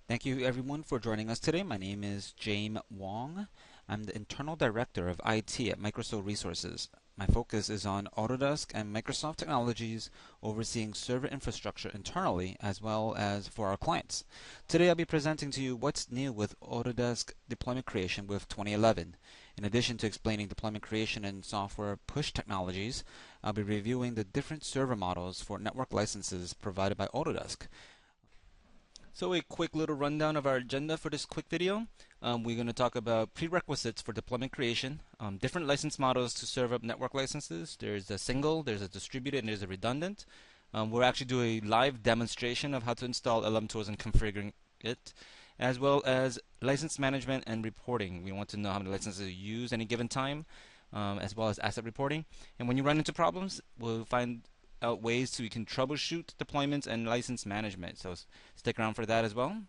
Thank you everyone for joining us today. My name is James Wong. I'm the Internal Director of IT at Microsoft Resources. My focus is on Autodesk and Microsoft technologies, overseeing server infrastructure internally as well as for our clients. Today I'll be presenting to you what's new with Autodesk deployment creation with 2011. In addition to explaining deployment creation and software push technologies, I'll be reviewing the different server models for network licenses provided by Autodesk. So a quick little rundown of our agenda for this quick video. We're going to talk about prerequisites for deployment creation, different license models to serve up network licenses. There's a single, there's a distributed, and there's a redundant. We'll actually do a live demonstration of how to install LM tools and configuring it, as well as license management and reporting. We want to know how many licenses you use any given time, as well as asset reporting. And when you run into problems, we'll find out ways so you can troubleshoot deployments and license management. So stick around for that as well.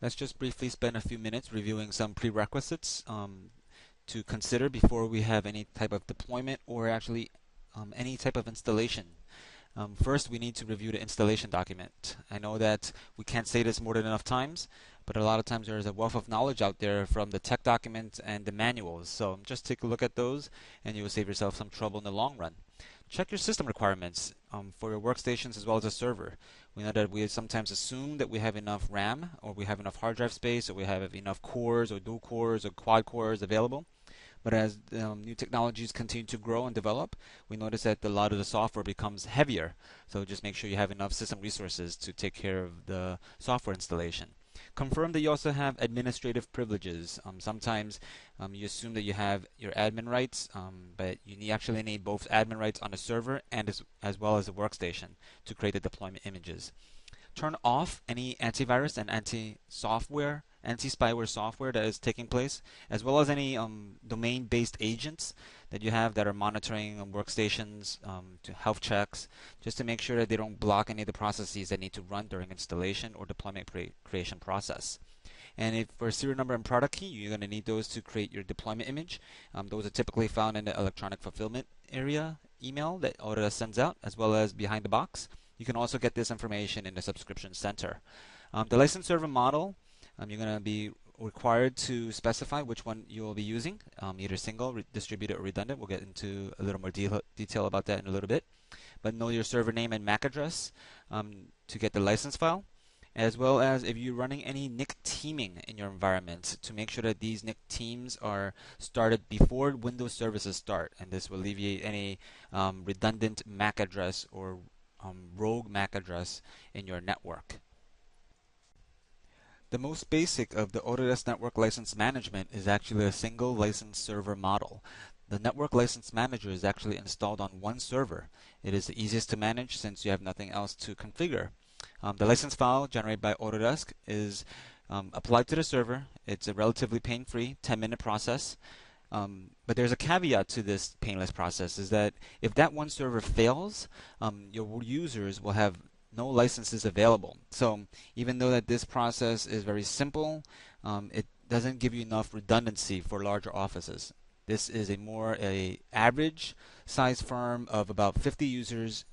Let's just briefly spend a few minutes reviewing some prerequisites to consider before we have any type of deployment or actually any type of installation. First, we need to review the installation document. I know that we can't say this more than enough times, but a lot of times there's a wealth of knowledge out there from the tech documents and the manuals. So just take a look at those and you will save yourself some trouble in the long run. Check your system requirements for your workstations as well as a server. We know that we sometimes assume that we have enough RAM or we have enough hard drive space or we have enough cores or dual cores or quad cores available. But as new technologies continue to grow and develop, we notice that a lot of the software becomes heavier. So just make sure you have enough system resources to take care of the software installation. Confirm that you also have administrative privileges. Sometimes you assume that you have your admin rights, but you actually need both admin rights on the server and as well as the workstation to create the deployment images. Turn off any antivirus and anti-spyware software that is taking place, as well as any domain-based agents that you have that are monitoring workstations to health checks, just to make sure that they don't block any of the processes that need to run during installation or deployment creation process. And if for serial number and product key, you're going to need those to create your deployment image. Those are typically found in the electronic fulfillment area email that Autodesk sends out, as well as behind the box. You can also get this information in the subscription center. The license server model, you're going to be required to specify which one you will be using, either single, distributed, or redundant. We'll get into a little more detail about that in a little bit. But know your server name and MAC address to get the license file, as well as if you're running any NIC teaming in your environment, to make sure that these NIC teams are started before Windows services start, and this will alleviate any redundant MAC address or rogue MAC address in your network. The most basic of the Autodesk Network License Management is actually a single license server model. The Network License Manager is actually installed on one server. It is the easiest to manage since you have nothing else to configure. The license file generated by Autodesk is applied to the server. It's a relatively pain-free 10-minute process. But there's a caveat to this painless process, is that if that one server fails, your users will have no licenses available. So even though that this process is very simple, it doesn't give you enough redundancy for larger offices. This is a average size firm of about 50 users.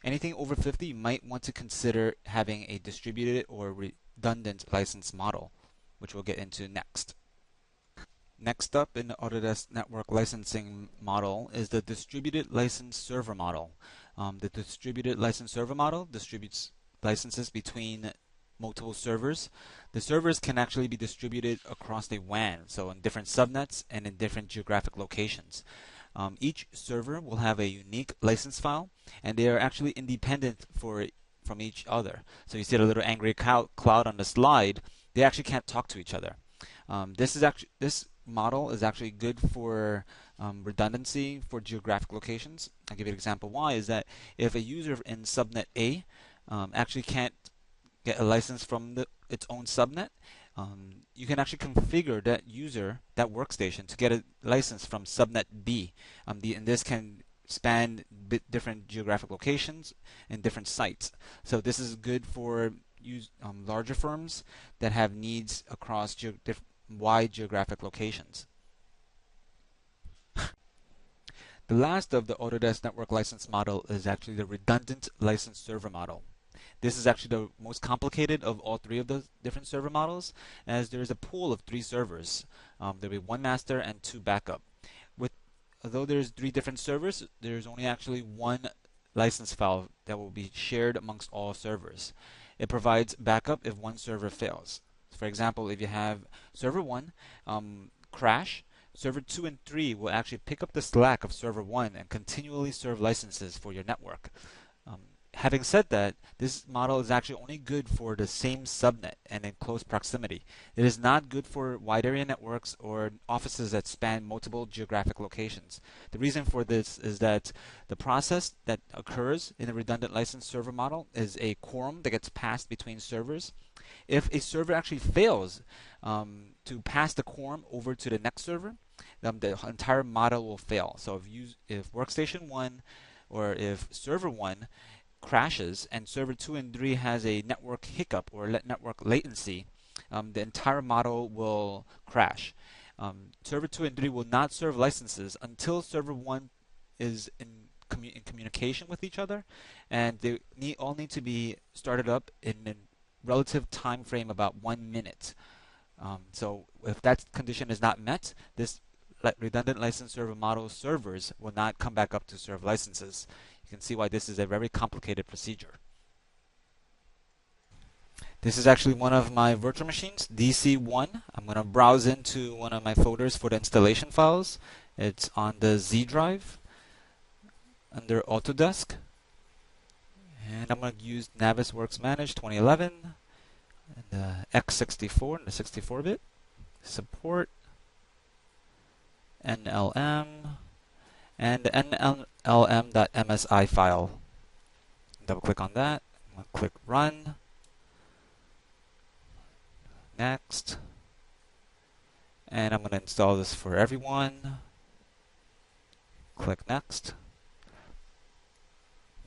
Anything over 50, you might want to consider having a distributed or redundant license model, which we'll get into next. Next up in the Autodesk Network Licensing model is the Distributed License Server model. The Distributed License Server model distributes licenses between multiple servers. The servers can actually be distributed across the WAN, so in different subnets and in different geographic locations. Each server will have a unique license file, and they are actually independent from each other. So you see the little angry cloud on the slide. They actually can't talk to each other. This model is actually good for redundancy for geographic locations. I'll give you an example why is that if a user in subnet A actually can't get a license from its own subnet, you can actually configure that user, that workstation, to get a license from subnet B. And this can span different geographic locations and different sites. So this is good for larger firms that have needs across wide geographic locations. The last of the Autodesk Network License model is actually the redundant license server model. This is actually the most complicated of all three of the different server models, as there is a pool of 3 servers. There'll be 1 master and 2 backup. Although there's 3 different servers, there's only actually 1 license file that will be shared amongst all servers. It provides backup if 1 server fails. For example, if you have server 1 crash, server 2 and 3 will actually pick up the slack of server 1 and continually serve licenses for your network. Having said that, this model is actually only good for the same subnet and in close proximity. It is not good for wide area networks or offices that span multiple geographic locations. The reason for this is that the process that occurs in a redundant license server model is a quorum that gets passed between servers. If a server actually fails to pass the quorum over to the next server, the entire model will fail. So if workstation 1 or if server 1 crashes and server 2 and 3 has a network hiccup or network latency, the entire model will crash. Server 2 and 3 will not serve licenses until server 1 is in communication with each other, and they all need to be started up in a relative time frame about 1 minute. So if that condition is not met, this redundant license server model servers will not come back up to serve licenses. You can see why this is a very complicated procedure. This is actually one of my virtual machines, DC1. I'm going to browse into one of my folders for the installation files. It's on the Z drive under Autodesk. And I'm going to use Navisworks Manage 2011 and the X64 and the 64-bit. Support NLM and the nlm.msi file. Double click on that. I'm going to click Run. Next. And I'm going to install this for everyone. Click Next.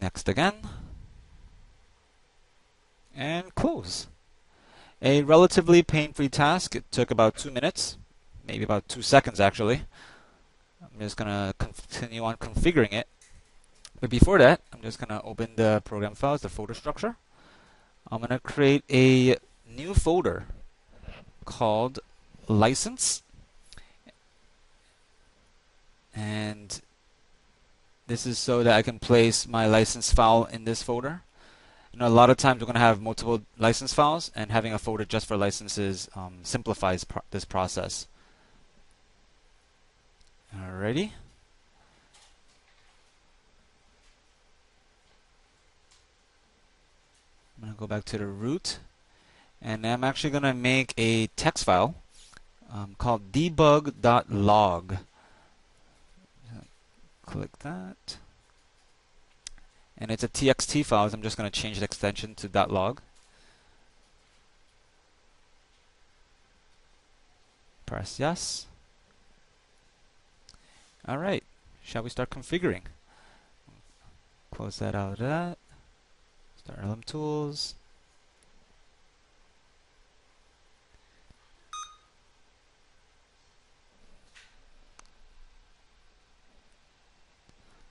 Next again. And close. A relatively pain-free task. It took about 2 minutes, maybe about 2 seconds actually. I'm just going to continue on configuring it. But before that, I'm just going to open the program files, the folder structure. I'm going to create a new folder called License. And this is so that I can place my license file in this folder. You know, a lot of times we're going to have multiple license files, and having a folder just for licenses simplifies this process. Alrighty. I'm going to go back to the root, and I'm actually going to make a text file called debug.log. Click that. And it's a txt file, so I'm just going to change the extension to .log. Press yes. Alright, shall we start configuring? Close that out of that. Start LM Tools.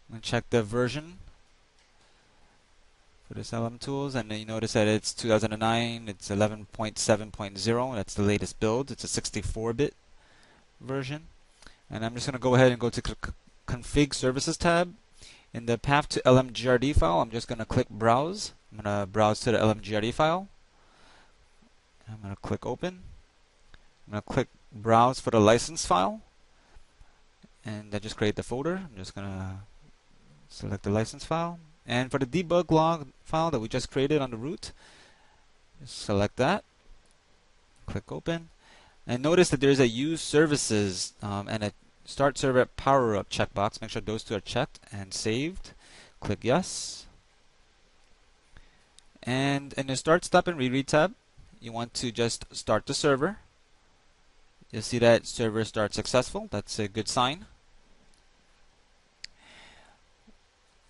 I'm going to check the version for this LM Tools, and then you notice that it's 2009, it's 11.7.0, that's the latest build. It's a 64-bit version. And I'm just going to go ahead and go to Config Services tab. In the path to LMGRD file, I'm just going to click Browse. I'm going to browse to the LMGRD file. I'm going to click Open. I'm going to click Browse for the license file. And that just create the folder. I'm just going to select the license file. And for the debug log file that we just created on the root, just select that. Click Open. And notice that there's a Use Services and a Start Server Power Up checkbox. Make sure those two are checked and saved. Click Yes. And in the Start, Stop, and Reread tab, you want to just start the server. You'll see that server start successful. That's a good sign.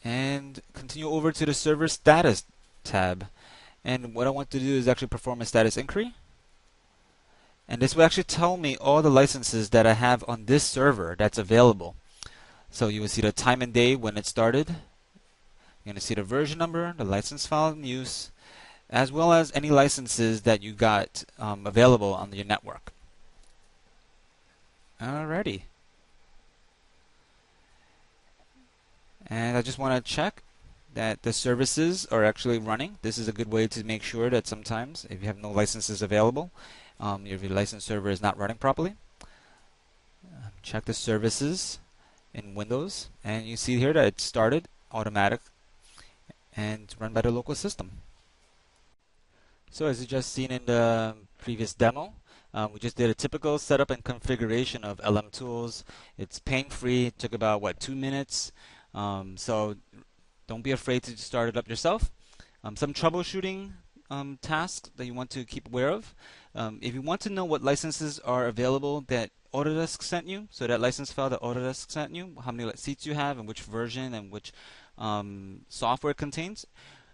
And continue over to the Server Status tab. And what I want to do is actually perform a status inquiry. And this will actually tell me all the licenses that I have on this server that's available. So you will see the time and day when it started. You're going to see the version number, the license file in use, as well as any licenses that you got available on your network. Alrighty. And I just want to check that the services are actually running. This is a good way to make sure that sometimes if you have no licenses available, if your license server is not running properly. Check the services in Windows, and you see here that it started automatic and run by the local system. So as you just seen in the previous demo, we just did a typical setup and configuration of LM Tools. It's pain-free. It took about, 2 minutes. So don't be afraid to start it up yourself. Some troubleshooting tasks that you want to keep aware of. If you want to know what licenses are available that Autodesk sent you, so that license file that Autodesk sent you, how many seats you have and which version and which software it contains,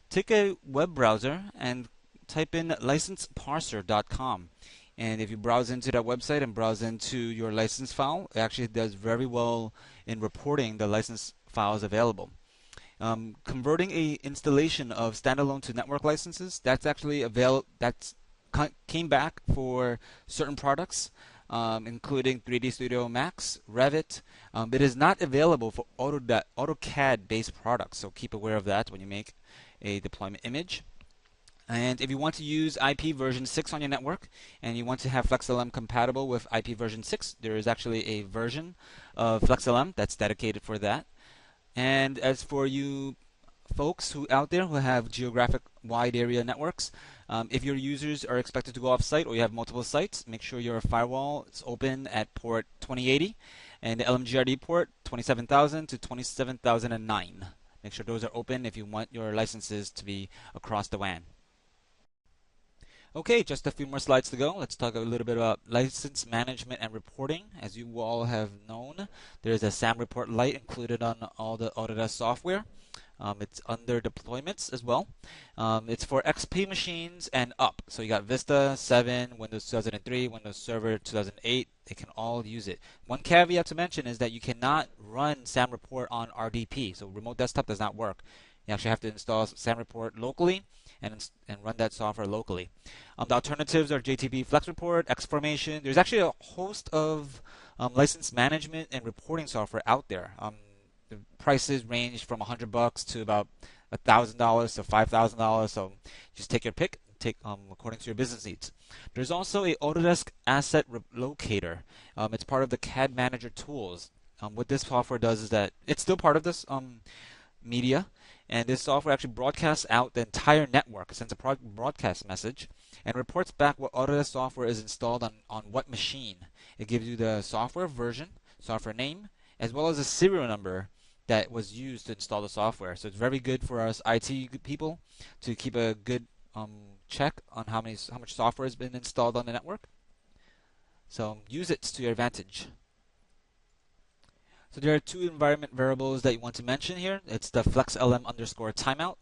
take a web browser and type in licenseparser.com. And if you browse into that website and browse into your license file, it actually does very well in reporting the license files available. Converting a installation of standalone to network licenses, that's actually came back for certain products, including 3D Studio Max, Revit. It is not available for AutoCAD based products, so keep aware of that when you make a deployment image. And if you want to use IP version 6 on your network and you want to have FlexLM compatible with IP version 6, there is actually a version of FlexLM that's dedicated for that. And as for you folks who out there who have geographic wide area networks, if your users are expected to go off site or you have multiple sites, make sure your firewall is open at port 2080 and the LMGRD port 27,000 to 27,009. Make sure those are open if you want your licenses to be across the WAN. Okay, just a few more slides to go. Let's talk a little bit about license management and reporting. As you all have known, there is a SAM report Lite included on all the Autodesk software. It's under deployments as well. It's for XP machines and up. So you got Vista 7, Windows 2003, Windows Server 2008. They can all use it. One caveat to mention is that you cannot run SAM report on RDP. So remote desktop does not work. You actually have to install SAM report locally and run that software locally. The alternatives are JTB Flex Report, Xformation. There's actually a host of license management and reporting software out there. The prices range from $100 to about $1,000 to $5,000. So just take your pick, according to your business needs. There's also a Autodesk Asset Locator. It's part of the CAD Manager tools. What this software does is that it's still part of this media, and this software actually broadcasts out the entire network. It sends a broadcast message and reports back what Autodesk software is installed on what machine. It gives you the software version, software name, as well as a serial number that was used to install the software. So it's very good for us IT people to keep a good check on how much software has been installed on the network. So use it to your advantage. So there are two environment variables that you want to mention here. It's the flexlm underscore timeout.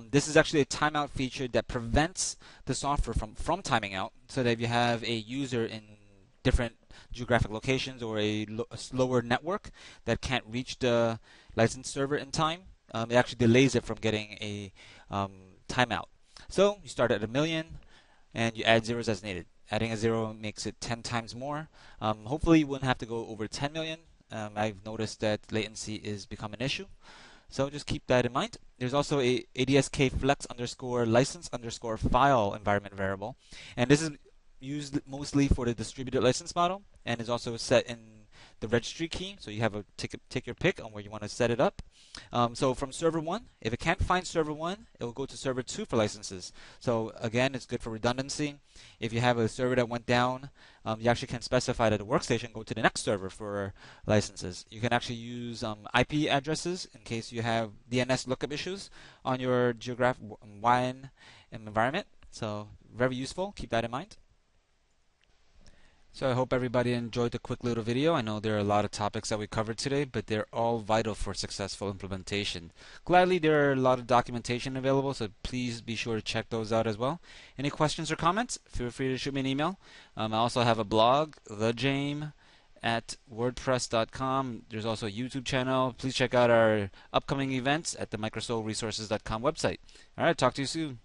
This is actually a timeout feature that prevents the software from timing out, so that if you have a user in different geographic locations or a slower network that can't reach the license server in time, it actually delays it from getting a timeout. So you start at 1,000,000 and you add zeros as needed. Adding a zero makes it 10 times more. Hopefully you wouldn't have to go over 10 million. I've noticed that latency is becoming an issue, so just keep that in mind. There's also a ADSK flex underscore license underscore file environment variable, and this is used mostly for the distributed license model and is also set in the registry key, so you have a take your pick on where you want to set it up. So from server 1, if it can't find server 1, it will go to server 2 for licenses. So again, it's good for redundancy. If you have a server that went down, you actually can specify that the workstation go to the next server for licenses. You can actually use IP addresses in case you have DNS lookup issues on your geographic WAN environment. So very useful. Keep that in mind. So I hope everybody enjoyed the quick little video. I know there are a lot of topics that we covered today, but they're all vital for successful implementation. Gladly, there are a lot of documentation available, so please be sure to check those out as well. Any questions or comments? Feel free to shoot me an email. I also have a blog, thejame@wordpress.com. There's also a YouTube channel. Please check out our upcoming events at the microsoulresources.com website. All right, talk to you soon.